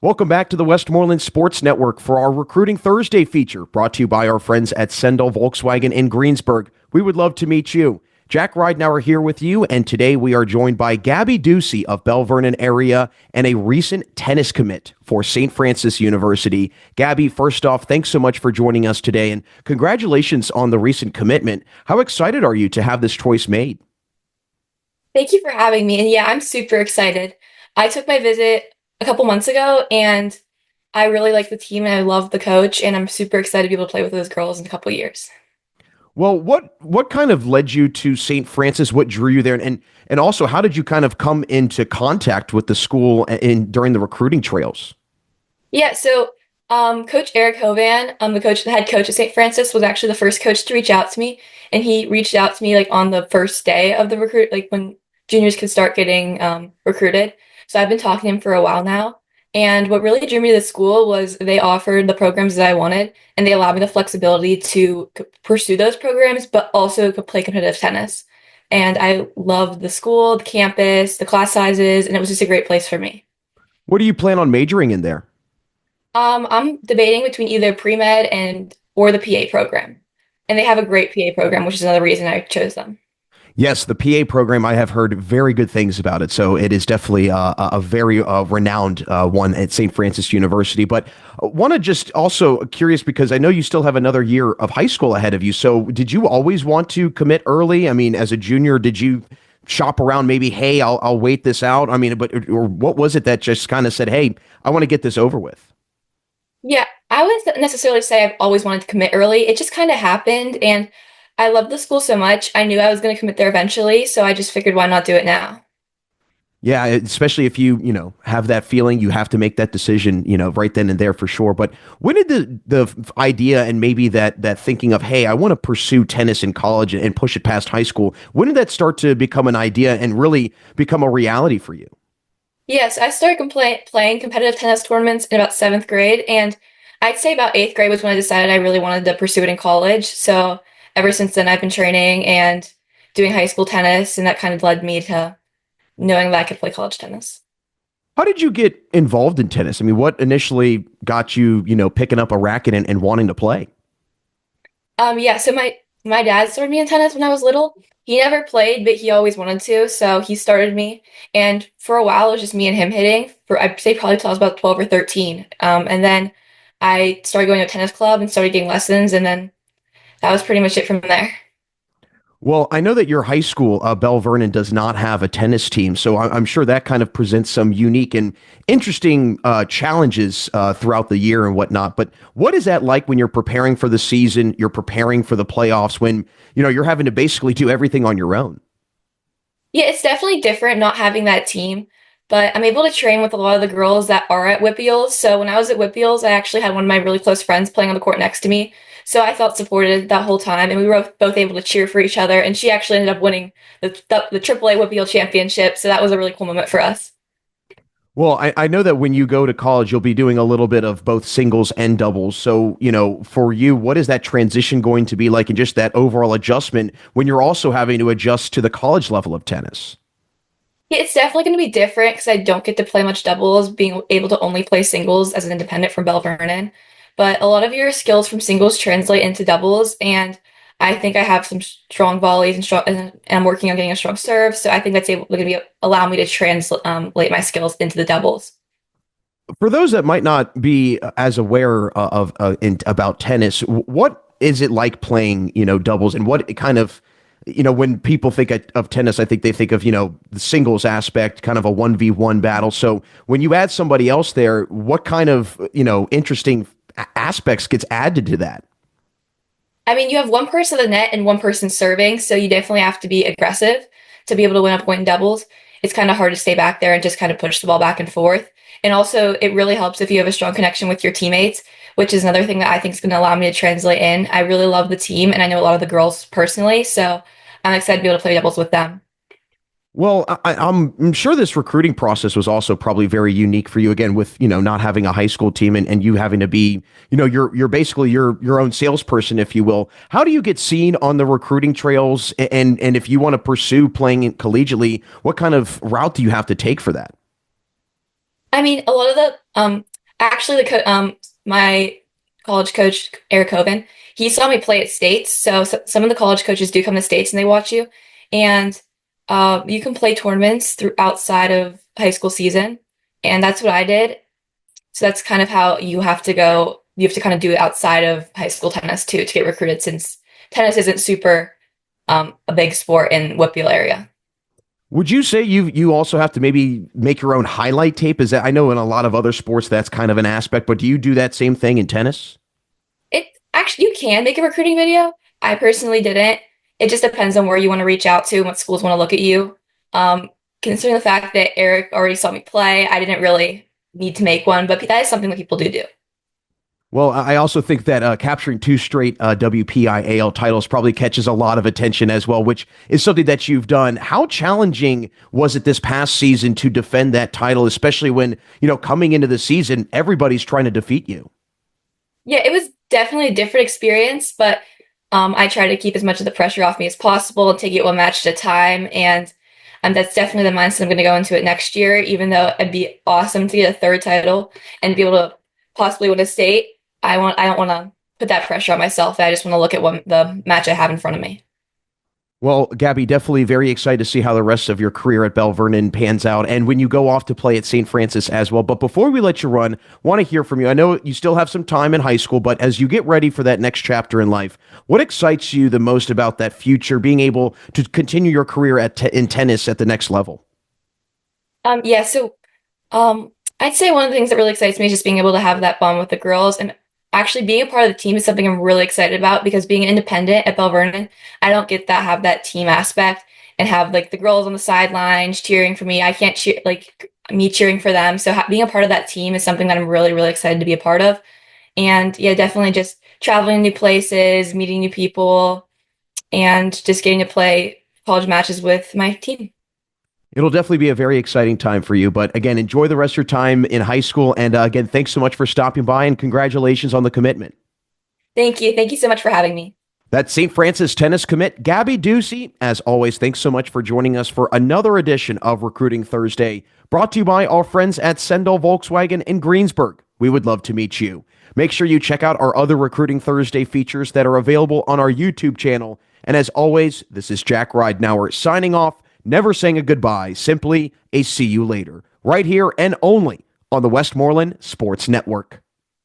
Welcome back to the Westmoreland Sports Network for our Recruiting Thursday feature, brought to you by our friends at Sendell Volkswagen in Greensburg. We would love to meet you. Jack Ridenour here with you, and today we are joined by Gabby Dusi of Belle Vernon area and a recent tennis commit for St. Francis University. Gabby, first off, thanks so much for joining us today, and congratulations on the recent commitment. How excited are you to have this choice made? Thank you for having me. And yeah, I'm super excited. I took my visit a couple months ago and I really like the team and I love the coach and I'm super excited to be able to play with those girls in a couple years. Well, what kind of led you to St. Francis? What drew you there, and also how did you kind of come into contact with the school in during the recruiting trails? Coach Eric Hovan, the head coach at St. Francis, was actually the first coach to reach out to me, and he reached out to me like on the first day of the recruit, like when juniors could start getting recruited. So I've been talking to him for a while now, and what really drew me to the school was they offered the programs that I wanted, and they allowed me the flexibility to pursue those programs, but also could play competitive tennis. And I loved the school, the campus, the class sizes, and it was just a great place for me. What do you plan on majoring in there? I'm debating between either pre-med and or the PA program. And they have a great PA program, which is another reason I chose them. Yes, the PA program, I have heard very good things about it. So it is definitely a very renowned one at St. Francis University. But want to just also curious because I know you still have another year of high school ahead of you. So did you always want to commit early? I mean, as a junior, did you shop around maybe, hey, I'll wait this out? I mean, but or what was it that just kind of said, hey, I want to get this over with? Yeah, I wouldn't necessarily say I've always wanted to commit early. It just kind of happened, and I love the school so much. I knew I was going to commit there eventually, so I just figured why not do it now? Yeah, especially if you have that feeling, you have to make that decision, right then and there for sure. But when did the idea and maybe that thinking of, hey, I want to pursue tennis in college and push it past high school, when did that start to become an idea and really become a reality for you? Yes, I started playing competitive tennis tournaments in about seventh grade, and I'd say about eighth grade was when I decided I really wanted to pursue it in college. So ever since then, I've been training and doing high school tennis, and that kind of led me to knowing that I could play college tennis. How did you get involved in tennis? I mean, what initially got you, picking up a racket and wanting to play? My dad started me in tennis when I was little. He never played, but he always wanted to, so he started me. And for a while, it was just me and him hitting. For I'd say probably till I was about 12 or 13. And then I started going to a tennis club and started getting lessons, and then that was pretty much it from there. Well, I know that your high school, Belle Vernon, does not have a tennis team, so I'm sure that kind of presents some unique and interesting challenges throughout the year and whatnot. But what is that like when you're preparing for the season, you're preparing for the playoffs, when you're having to basically do everything on your own? Yeah, it's definitely different not having that team, but I'm able to train with a lot of the girls that are at Whippeals. So when I was at Whippeals, I actually had one of my really close friends playing on the court next to me. So I felt supported that whole time, and we were both able to cheer for each other. And she actually ended up winning the AAA Whippeal championship. So that was a really cool moment for us. Well, I know that when you go to college, you'll be doing a little bit of both singles and doubles. So, for you, what is that transition going to be like and just that overall adjustment when you're also having to adjust to the college level of tennis? Yeah, it's definitely going to be different because I don't get to play much doubles, being able to only play singles as an independent from Belle Vernon. But a lot of your skills from singles translate into doubles, and I think I have some strong volleys and I'm working on getting a strong serve. So I think that's able to be allow me to translate my skills into the doubles. For those that might not be as aware about tennis, what is it like playing, doubles, and what kind of, when people think of tennis, I think they think of, the singles aspect, kind of a 1v1 battle. So when you add somebody else there, what kind of, interesting aspects gets added to that? I mean, you have one person at the net and one person serving, so you definitely have to be aggressive to be able to win a point in doubles. It's kind of hard to stay back there and just kind of push the ball back and forth. And also, it really helps if you have a strong connection with your teammates, which is another thing that I think is going to allow me to translate in. I really love the team, and I know a lot of the girls personally, so I'm excited to be able to play doubles with them. Well, I'm sure this recruiting process was also probably very unique for you again with, not having a high school team and you having to be, you're basically your own salesperson, if you will. How do you get seen on the recruiting trails? And if you want to pursue playing it collegiately, what kind of route do you have to take for that? I mean, a lot of the actually, my college coach, Eric Hoven, he saw me play at States. So some of the college coaches do come to States and they watch you. And you can play tournaments through outside of high school season. And that's what I did. So that's kind of how you have to go. You have to kind of do it outside of high school tennis too to get recruited since tennis isn't super a big sport in Whitfield area. Would you say you also have to maybe make your own highlight tape? Is that, I know in a lot of other sports that's kind of an aspect, but do you do that same thing in tennis? It actually, you can make a recruiting video. I personally didn't. It just depends on where you want to reach out to and what schools want to look at you. Considering the fact that Eric already saw me play, I didn't really need to make one, but that is something that people do do. Well, I also think that capturing two straight WPIAL titles probably catches a lot of attention as well, which is something that you've done. How challenging was it this past season to defend that title, especially when, coming into the season, everybody's trying to defeat you? Yeah, it was definitely a different experience, but I try to keep as much of the pressure off me as possible and take it one match at a time. And that's definitely the mindset I'm going to go into it next year, even though it'd be awesome to get a third title and be able to possibly win a state. I don't want to put that pressure on myself. I just want to look at the match I have in front of me. Well, Gabby, definitely very excited to see how the rest of your career at Belle Vernon pans out and when you go off to play at St. Francis as well. But before we let you run, want to hear from you. I know you still have some time in high school, but as you get ready for that next chapter in life, what excites you the most about that future, being able to continue your career in tennis at the next level? Yeah, so I'd say one of the things that really excites me is just being able to have that bond with the girls and actually being a part of the team is something I'm really excited about because being independent at Belle Vernon, I don't get that have that team aspect and have like the girls on the sidelines cheering for me. I can't cheer like me cheering for them. So being a part of that team is something that I'm really, really excited to be a part of. And yeah, definitely just traveling new places, meeting new people, and just getting to play college matches with my team. It'll definitely be a very exciting time for you. But again, enjoy the rest of your time in high school. And again, thanks so much for stopping by and congratulations on the commitment. Thank you. Thank you so much for having me. That's St. Francis tennis commit Gabby Dusi. As always, thanks so much for joining us for another edition of Recruiting Thursday, brought to you by our friends at Sendell Volkswagen in Greensburg. We would love to meet you. Make sure you check out our other Recruiting Thursday features that are available on our YouTube channel. And as always, this is Jack Ridenour signing off, never saying a goodbye, simply a see you later, right here and only on the Westmoreland Sports Network.